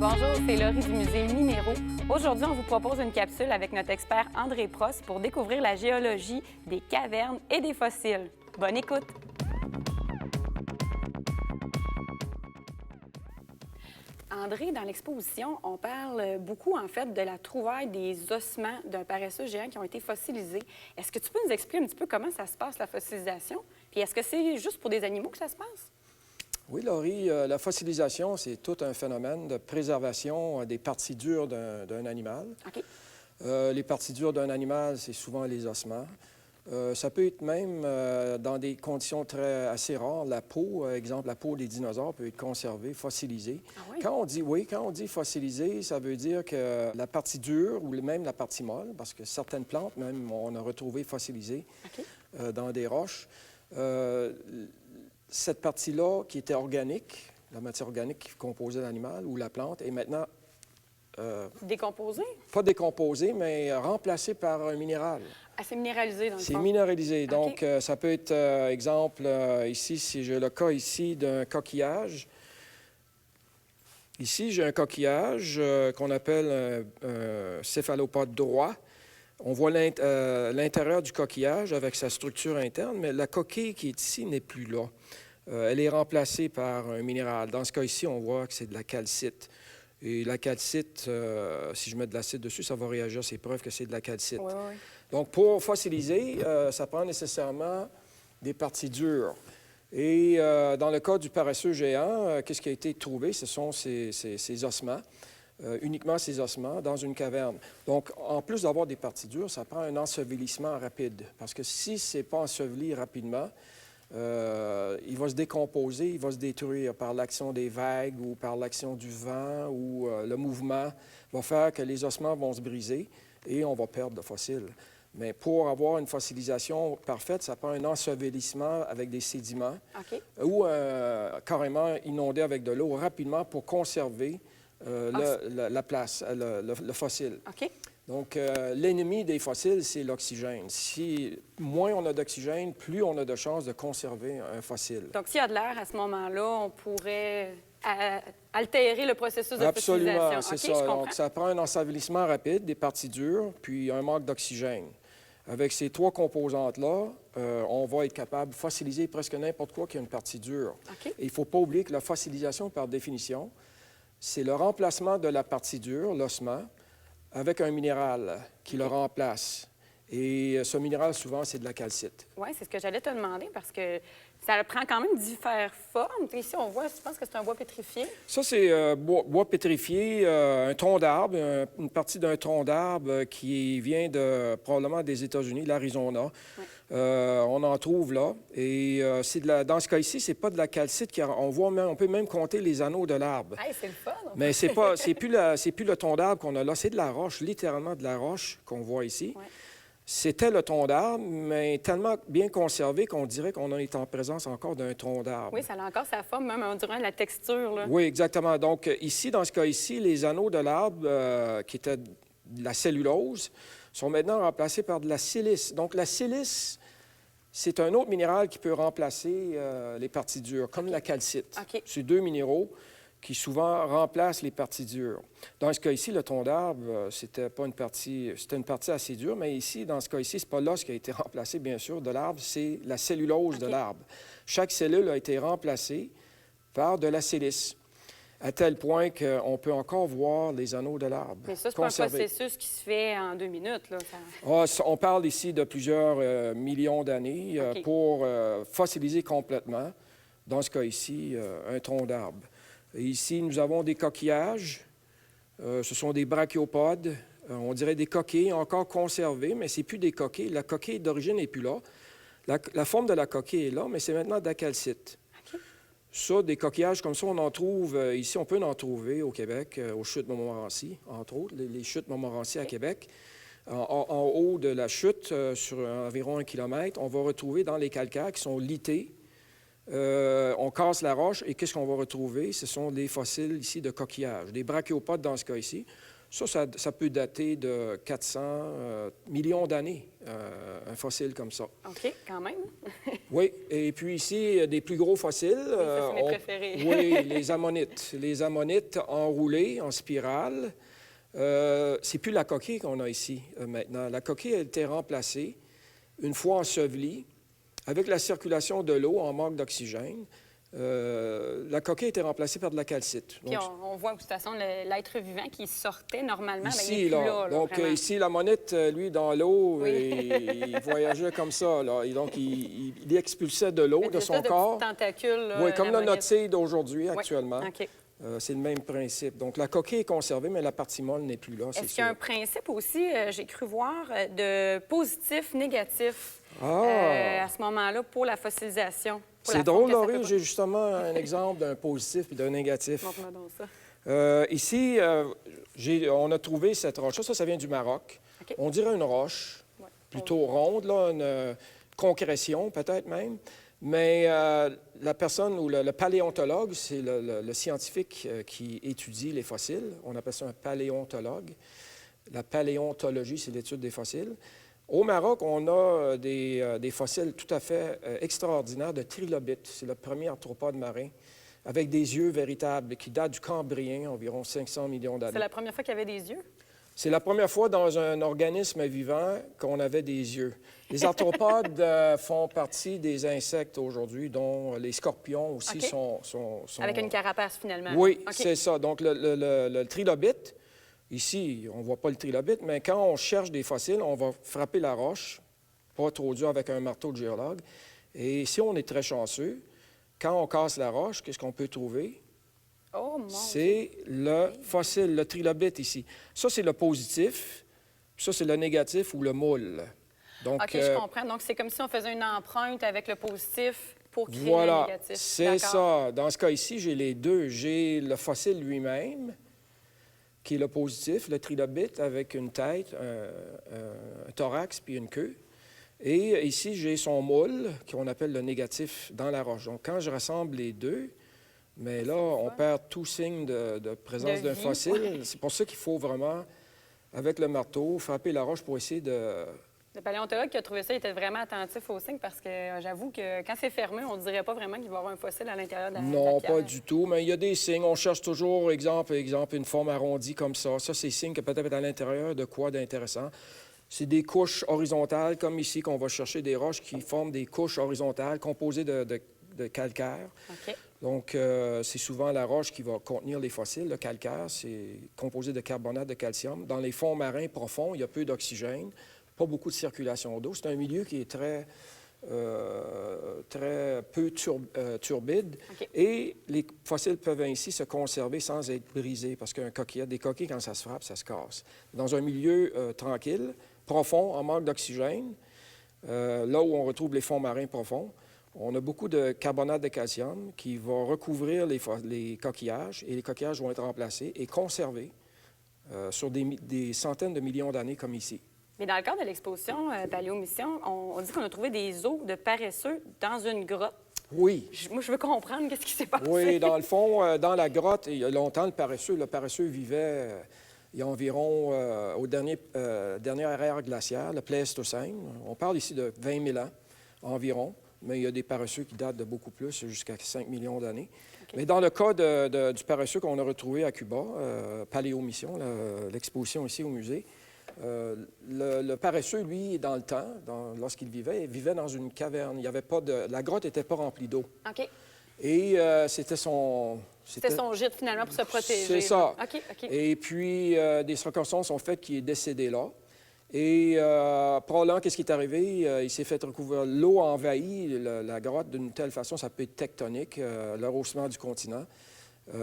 Bonjour, c'est Laurie du musée Minéraux. Aujourd'hui, on vous propose une capsule avec notre expert André Prost pour découvrir la géologie des cavernes et des fossiles. Bonne écoute! André, dans l'exposition, on parle beaucoup, en fait, de la trouvaille des ossements d'un paresseux géant qui ont été fossilisés. Est-ce que tu peux nous expliquer un petit peu comment ça se passe, la fossilisation? Puis est-ce que c'est juste pour des animaux que ça se passe? Oui, Laurie, la fossilisation, c'est tout un phénomène de préservation des parties dures d'un animal. OK. Les parties dures d'un animal, c'est souvent les ossements. Ça peut être même dans des conditions assez rares. La peau, exemple, la peau des dinosaures peut être conservée, fossilisée. Ah oui? Quand on dit fossilisé, ça veut dire que la partie dure ou même la partie molle, parce que certaines plantes, même, on a retrouvé fossilisées dans des roches. Cette partie-là, qui était organique, la matière organique qui composait l'animal ou la plante, est maintenant... Décomposé? Pas décomposée, mais remplacée par un minéral. Ah, c'est minéralisé, dans le fond? C'est minéralisé. OK. Donc, ça peut être, exemple, ici, si j'ai le cas ici d'un coquillage. Ici, j'ai un coquillage qu'on appelle un céphalopode droit. On voit l'intérieur du coquillage avec sa structure interne, mais la coquille qui est ici n'est plus là. Elle est remplacée par un minéral. Dans ce cas ici, on voit que c'est de la calcite. Et la calcite, si je mets de l'acide dessus, ça va réagir. C'est preuve que c'est de la calcite. Oui, oui. Donc, pour fossiliser, ça prend nécessairement des parties dures. Et dans le cas du paresseux géant, qu'est-ce qui a été trouvé? Ce sont ces ossements. Uniquement ces ossements dans une caverne. Donc, en plus d'avoir des parties dures, ça prend un ensevelissement rapide. Parce que si ce n'est pas enseveli rapidement, il va se décomposer, il va se détruire par l'action des vagues ou par l'action du vent ou le mouvement va faire que les ossements vont se briser et on va perdre le fossile. Mais pour avoir une fossilisation parfaite, ça prend un ensevelissement avec des sédiments ou carrément inondé avec de l'eau rapidement pour conserver la place, le fossile. OK. Donc, l'ennemi des fossiles, c'est l'oxygène. Si moins on a d'oxygène, plus on a de chances de conserver un fossile. Donc, s'il y a de l'air à ce moment-là, on pourrait altérer le processus de Absolument, fossilisation. c'est OK, ça. je comprends. Donc, ça prend un ensevelissement rapide, des parties dures, puis un manque d'oxygène. Avec ces trois composantes-là, on va être capable de fossiliser presque n'importe quoi qui a une partie dure. OK. Et il ne faut pas oublier que la fossilisation, par définition, c'est le remplacement de la partie dure, l'ossement, avec un minéral qui le remplace. Et ce minéral, souvent, c'est de la calcite. Oui, c'est ce que j'allais te demander parce que ça prend quand même différentes formes. Ici, on voit, je pense que c'est un bois pétrifié. Ça, c'est bois pétrifié, un tronc d'arbre, une partie d'un tronc d'arbre qui vient probablement des États-Unis, l'Arizona. Oui. On en trouve là. Et dans ce cas ici, c'est pas de la calcite. On peut même compter les anneaux de l'arbre. Hey, c'est le fun! Mais c'est plus le tronc d'arbre qu'on a là. C'est de la roche, littéralement de la roche qu'on voit ici. Ouais. C'était le tronc d'arbre, mais tellement bien conservé qu'on dirait qu'on est en présence encore d'un tronc d'arbre. Oui, ça a encore sa forme, même on dirait la texture. Là. Oui, exactement. Donc, ici, dans ce cas ici, les anneaux de l'arbre, qui étaient de la cellulose, sont maintenant remplacés par de la silice. Donc, la silice, c'est un autre minéral qui peut remplacer les parties dures, comme la calcite. OK. C'est deux minéraux qui souvent remplacent les parties dures. Dans ce cas ici, le tronc d'arbre, c'était une partie assez dure, mais ici, dans ce cas ici, c'est pas l'os qui a été remplacé, bien sûr, de l'arbre, c'est la cellulose de l'arbre. Chaque cellule a été remplacée par de la silice, à tel point qu'on peut encore voir les anneaux de l'arbre. Mais ça, c'est pas un processus qui se fait en 2 minutes. Là, on parle ici de plusieurs millions d'années pour fossiliser complètement, dans ce cas ici, un tronc d'arbre. Et ici, nous avons des coquillages. Ce sont des brachiopodes. On dirait des coquilles encore conservées, mais ce n'est plus des coquilles. La coquille d'origine n'est plus là. La forme de la coquille est là, mais c'est maintenant de la calcite. OK. Ça, des coquillages comme ça, on en trouve ici. On peut en trouver au Québec, aux chutes Montmorency, entre autres, les chutes Montmorency à Québec. En haut de la chute, sur environ 1 kilomètre, on va retrouver dans les calcaires qui sont lités. On casse la roche et qu'est-ce qu'on va retrouver? Ce sont des fossiles ici de coquillages, des brachiopodes dans ce cas ici. Ça peut dater de 400 millions d'années, un fossile comme ça. OK, quand même. Oui, et puis ici, des plus gros fossiles. Oui, ça, c'est mes préférés. Oui, les ammonites. Les ammonites enroulées en spirale. C'est plus la coquille qu'on a ici maintenant. La coquille a été remplacée, une fois ensevelie, avec la circulation de l'eau en manque d'oxygène. La coquille a été remplacée par de la calcite. Puis on voit de toute façon l'être vivant qui sortait normalement, Ici, mais il n'est plus là. donc vraiment. ici, l'ammonite, lui, dans l'eau, Oui. il voyageait comme ça. Là. Et donc, il expulsait de l'eau de son de corps. petits tentacules. Là, Oui, comme l'ammonite. notre notide d'aujourd'hui, Oui. actuellement. OK. C'est le même principe. Donc, la coquille est conservée, mais la partie molle n'est plus là, c'est Est-ce qu'il y a sûr. un principe aussi, j'ai cru voir, de positif, négatif à ce moment-là pour la fossilisation? C'est drôle, Laurie, j'ai justement un exemple d'un positif et d'un négatif. Montre-moi donc ça. Ici, on a trouvé cette roche. Ça vient du Maroc. OK. On dirait une roche, plutôt ronde, là, une concrétion peut-être même. Mais la personne ou le paléontologue, c'est le scientifique qui étudie les fossiles. On appelle ça un paléontologue. La paléontologie, c'est l'étude des fossiles. Au Maroc, on a des fossiles tout à fait extraordinaires de trilobites. C'est le premier arthropode marin, avec des yeux véritables, qui datent du Cambrien, environ 500 millions d'années. C'est la première fois qu'il y avait des yeux? C'est la première fois dans un organisme vivant qu'on avait des yeux. Les arthropodes font partie des insectes aujourd'hui, dont les scorpions aussi sont... Avec une carapace, finalement. Oui, OK. c'est ça. Donc, le trilobite, ici, on ne voit pas le trilobite, mais quand on cherche des fossiles, on va frapper la roche, pas trop dur avec un marteau de géologue. Et si on est très chanceux, quand on casse la roche, qu'est-ce qu'on peut trouver? Oh, mon C'est le fossile, le trilobite ici. Ça, c'est le positif. Puis ça, c'est le négatif ou le moule. Donc, OK, je comprends. Donc, c'est comme si on faisait une empreinte avec le positif pour créer le voilà, négatif. c'est D'accord. ça. Dans ce cas ici, j'ai les deux. J'ai le fossile lui-même, qui est le positif, le trilobite, avec une tête, un thorax puis une queue. Et ici, j'ai son moule, qu'on appelle le négatif, dans la roche. Donc, quand je rassemble les deux, mais là, on perd tout signe de présence De d'un vie, fossile. ouais. C'est pour ça qu'il faut vraiment, avec le marteau, frapper la roche pour essayer de... Le paléontologue qui a trouvé ça, il était vraiment attentif aux signes parce que j'avoue que quand c'est fermé, on ne dirait pas vraiment qu'il va y avoir un fossile à l'intérieur de la Non, pierre. pas du tout, mais il y a des signes. On cherche toujours, exemple, une forme arrondie comme ça. Ça, c'est signe que peut-être à l'intérieur de quoi d'intéressant. C'est des couches horizontales, comme ici, qu'on va chercher des roches qui forment des couches horizontales composées de calcaire. OK. Donc, c'est souvent la roche qui va contenir les fossiles. Le calcaire, c'est composé de carbonate de calcium. Dans les fonds marins profonds, il y a peu d'oxygène, pas beaucoup de circulation d'eau. C'est un milieu qui est très peu turbide. OK. Et les fossiles peuvent ainsi se conserver sans être brisés, parce qu'un coquillage, des coquilles, quand ça se frappe, ça se casse. Dans un milieu tranquille, profond, en manque d'oxygène, là où on retrouve les fonds marins profonds, on a beaucoup de carbonate de calcium qui va recouvrir les coquillages, et les coquillages vont être remplacés et conservés sur des centaines de millions d'années, comme ici. Mais dans le cadre de l'exposition Paléomission, on dit qu'on a trouvé des os de paresseux dans une grotte. Oui. Moi, je veux comprendre qu'est-ce qui s'est passé. Oui, dans le fond, dans la grotte, il y a longtemps, le paresseux vivait il y a environ au dernière ère glaciaire, le Pléistocène. On parle ici de 20 000 ans environ, mais il y a des paresseux qui datent de beaucoup plus, jusqu'à 5 millions d'années. Okay. Mais dans le cas du paresseux qu'on a retrouvé à Cuba, Paléomission, l'exposition ici au musée, le paresseux, lui, dans le temps, lorsqu'il vivait dans une caverne. Il y avait pas la grotte n'était pas remplie d'eau. OK. Et c'était son... C'était son gîte, finalement, pour se protéger. C'est ça. OK, OK. Et puis, des circonstances sont faites qu'il est décédé là. Et probablement, qu'est-ce qui est arrivé? Il s'est fait recouvrir. L'eau a envahi la grotte d'une telle façon, ça peut être tectonique, le rehaussement du continent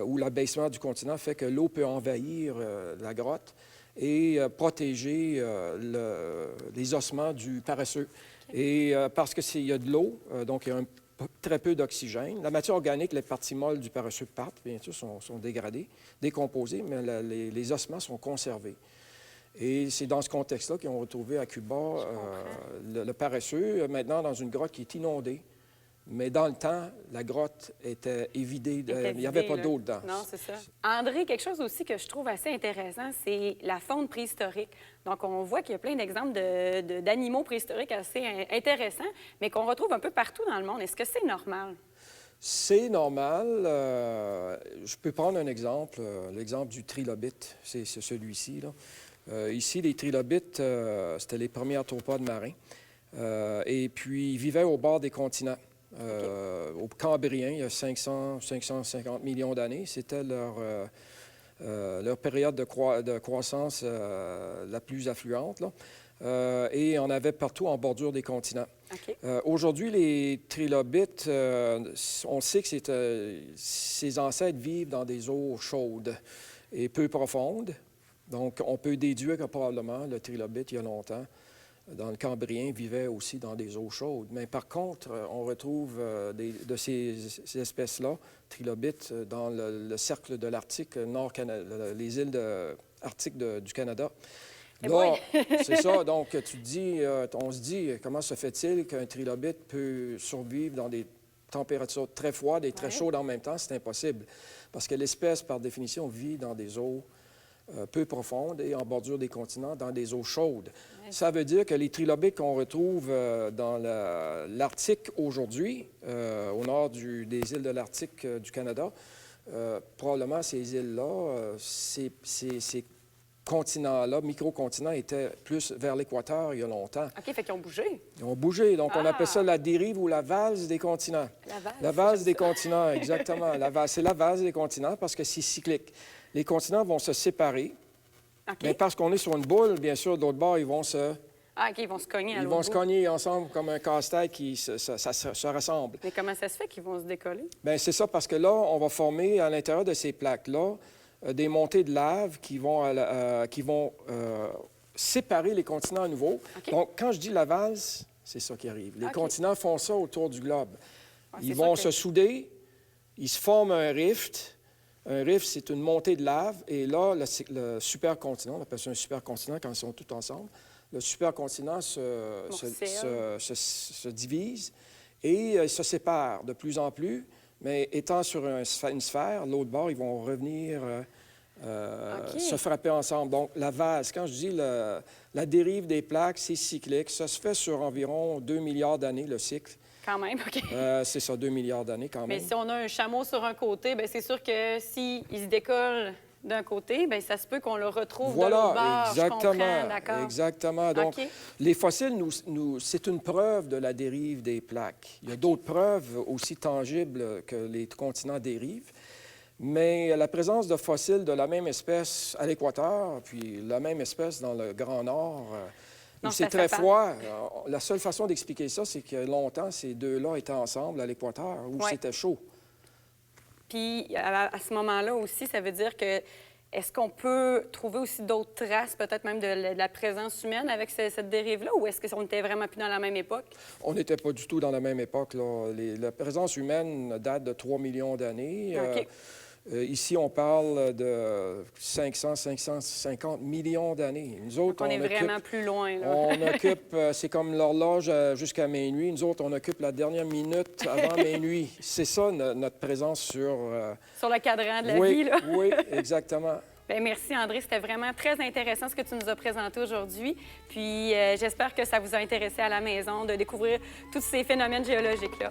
ou l'abaissement du continent fait que l'eau peut envahir la grotte et protéger les ossements du paresseux. Okay. Et parce qu'il y a de l'eau, donc il y a très peu d'oxygène. La matière organique, les parties molles du paresseux partent, bien sûr, sont dégradées, décomposées, mais les ossements sont conservés. Et c'est dans ce contexte-là qu'ils ont retrouvé à Cuba le paresseux, maintenant dans une grotte qui est inondée Mais dans le temps, la grotte était évidée. Il n'y avait pas d'eau dedans. Non, c'est ça. André, quelque chose aussi que je trouve assez intéressant, c'est la faune préhistorique. Donc, on voit qu'il y a plein d'exemples d'animaux préhistoriques assez intéressants, mais qu'on retrouve un peu partout dans le monde. Est-ce que c'est normal? C'est normal. Je peux prendre un exemple, l'exemple du trilobite. C'est celui-ci, là. Ici, les trilobites, c'était les premiers arthropodes marins. Et puis, ils vivaient au bord des continents. Au Cambrien, il y a 550 millions d'années. C'était leur période de croissance la plus affluente, là. Et on avait partout en bordure des continents. Okay. Aujourd'hui, les trilobites, on sait que ces ancêtres vivent dans des eaux chaudes et peu profondes. Donc, on peut déduire que probablement le trilobite, il y a longtemps, dans le Cambrien, vivait aussi dans des eaux chaudes. Mais par contre, on retrouve de ces espèces-là, trilobites, dans le cercle de l'Arctique, les îles arctiques du Canada. Là, c'est ça. Donc, on se dit, comment se fait-il qu'un trilobite peut survivre dans des températures très froides et très chaudes en même temps? C'est impossible. Parce que l'espèce, par définition, vit dans des eaux peu profondes et en bordure des continents, dans des eaux chaudes. Ça veut dire que les trilobites qu'on retrouve dans l'Arctique aujourd'hui, au nord des îles de l'Arctique du Canada, probablement ces îles-là, ces continents-là, microcontinents, étaient plus vers l'équateur il y a longtemps. OK, fait qu'ils ont bougé. Ils ont bougé. Donc, on appelle ça la dérive ou la valse des continents. La valse des continents, exactement. C'est la valse des continents parce que c'est cyclique. Les continents vont se séparer. Okay. Mais parce qu'on est sur une boule, bien sûr, d'autre bord, ils vont se... Ah, OK, ils vont se cogner à l'autre Ils vont se cogner ensemble comme un casse-tête qui se rassemble. Mais comment ça se fait qu'ils vont se décoller? Bien, c'est ça, parce que là, on va former à l'intérieur de ces plaques-là des montées de lave qui vont séparer les continents à nouveau. Okay. Donc, quand je dis la valse, c'est ça qui arrive. Les continents font ça autour du globe. Ils vont se souder, ils se forment un rift. Un rift, c'est une montée de lave. Et là, le supercontinent, on appelle ça un supercontinent quand ils sont tous ensemble, le supercontinent se divise et se sépare de plus en plus. Mais étant sur une sphère, l'autre bord, ils vont revenir se frapper ensemble. Donc, la valse, quand je dis la dérive des plaques, c'est cyclique. Ça se fait sur environ 2 milliards d'années, le cycle. Quand même, OK. C'est ça, 2 milliards d'années quand même. Mais si on a un chameau sur un côté, bien, c'est sûr que s'il se décolle d'un côté, bien, ça se peut qu'on le retrouve de l'autre bord. Exactement, d'accord. Exactement. Donc, les fossiles, c'est une preuve de la dérive des plaques. Il y a d'autres preuves aussi tangibles que les continents dérivent. Mais la présence de fossiles de la même espèce à l'équateur, puis la même espèce dans le Grand Nord, où c'est très froid. La seule façon d'expliquer ça, c'est que longtemps, ces deux-là étaient ensemble à l'équateur, où c'était chaud. Puis, à ce moment-là aussi, ça veut dire que est-ce qu'on peut trouver aussi d'autres traces, peut-être même de la présence humaine avec cette dérive-là, ou est-ce qu'on était vraiment plus dans la même époque? On n'était pas du tout dans la même époque, là. La présence humaine date de 3 millions d'années. OK. Ici, on parle de 550 millions d'années. Nous autres, donc on est vraiment plus loin, là. On occupe, c'est comme l'horloge jusqu'à minuit. Nous autres, on occupe la dernière minute avant minuit. C'est ça, notre présence sur... Sur le cadran de la vie, là. Oui, exactement. Bien, merci, André. C'était vraiment très intéressant ce que tu nous as présenté aujourd'hui. Puis, j'espère que ça vous a intéressé à la maison de découvrir tous ces phénomènes géologiques-là.